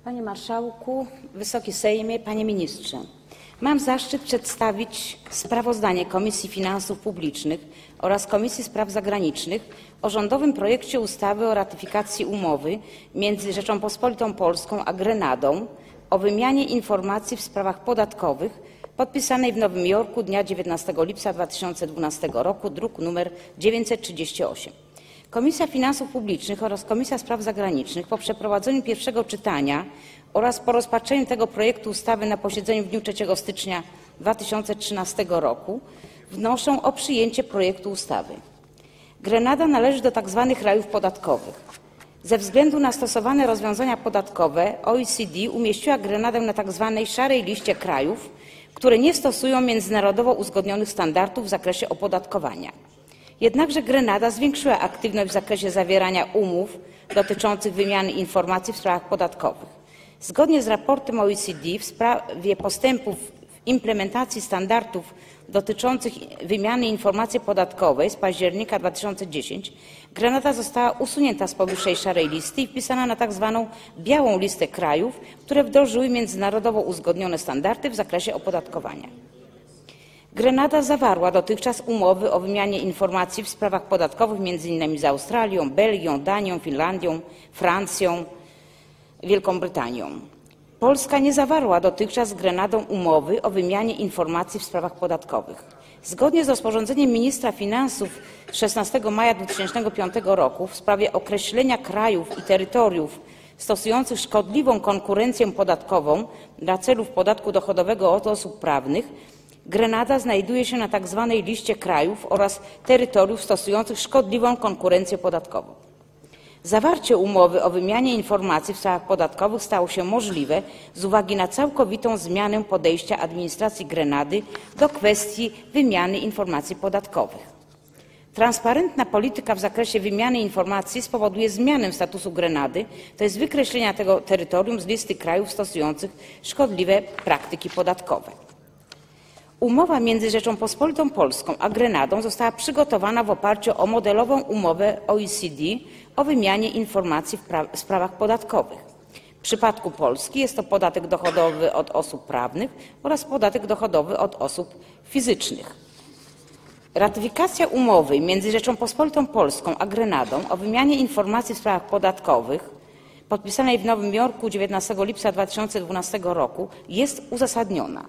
Panie Marszałku, Wysoki Sejmie, Panie Ministrze! Mam zaszczyt przedstawić sprawozdanie Komisji Finansów Publicznych oraz Komisji Spraw Zagranicznych o rządowym projekcie ustawy o ratyfikacji umowy między Rzecząpospolitą Polską a Grenadą o wymianie informacji w sprawach podatkowych, podpisanej w Nowym Jorku dnia 19 lipca 2012 roku, druk nr 938. Komisja Finansów Publicznych oraz Komisja Spraw Zagranicznych po przeprowadzeniu pierwszego czytania oraz po rozpatrzeniu tego projektu ustawy na posiedzeniu w dniu 3 stycznia 2013 roku wnoszą o przyjęcie projektu ustawy. Grenada należy do tzw. rajów podatkowych. Ze względu na stosowane rozwiązania podatkowe OECD umieściła Grenadę na tzw. szarej liście krajów, które nie stosują międzynarodowo uzgodnionych standardów w zakresie opodatkowania. Jednakże Grenada zwiększyła aktywność w zakresie zawierania umów dotyczących wymiany informacji w sprawach podatkowych. Zgodnie z raportem OECD w sprawie postępów w implementacji standardów dotyczących wymiany informacji podatkowej z października 2010 Grenada została usunięta z powyższej szarej listy i wpisana na tzw. białą listę krajów, które wdrożyły międzynarodowo uzgodnione standardy w zakresie opodatkowania. Grenada zawarła dotychczas umowy o wymianie informacji w sprawach podatkowych m.in. z Australią, Belgią, Danią, Finlandią, Francją, Wielką Brytanią. Polska nie zawarła dotychczas z Grenadą umowy o wymianie informacji w sprawach podatkowych. Zgodnie z rozporządzeniem ministra finansów z 16 maja 2005 roku w sprawie określenia krajów i terytoriów stosujących szkodliwą konkurencję podatkową dla celów podatku dochodowego od osób prawnych, Grenada znajduje się na tzw. liście krajów oraz terytoriów stosujących szkodliwą konkurencję podatkową. Zawarcie umowy o wymianie informacji w sprawach podatkowych stało się możliwe z uwagi na całkowitą zmianę podejścia administracji Grenady do kwestii wymiany informacji podatkowych. Transparentna polityka w zakresie wymiany informacji spowoduje zmianę statusu Grenady, to jest wykreślenia tego terytorium z listy krajów stosujących szkodliwe praktyki podatkowe. Umowa między Rzecząpospolitą Polską a Grenadą została przygotowana w oparciu o modelową umowę OECD o wymianie informacji w sprawach podatkowych. W przypadku Polski jest to podatek dochodowy od osób prawnych oraz podatek dochodowy od osób fizycznych. Ratyfikacja umowy między Rzecząpospolitą Polską a Grenadą o wymianie informacji w sprawach podatkowych, podpisanej w Nowym Jorku 19 lipca 2012 roku, jest uzasadniona.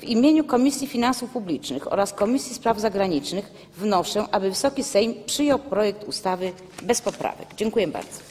W imieniu Komisji Finansów Publicznych oraz Komisji Spraw Zagranicznych wnoszę, aby Wysoki Sejm przyjął projekt ustawy bez poprawek. Dziękuję bardzo.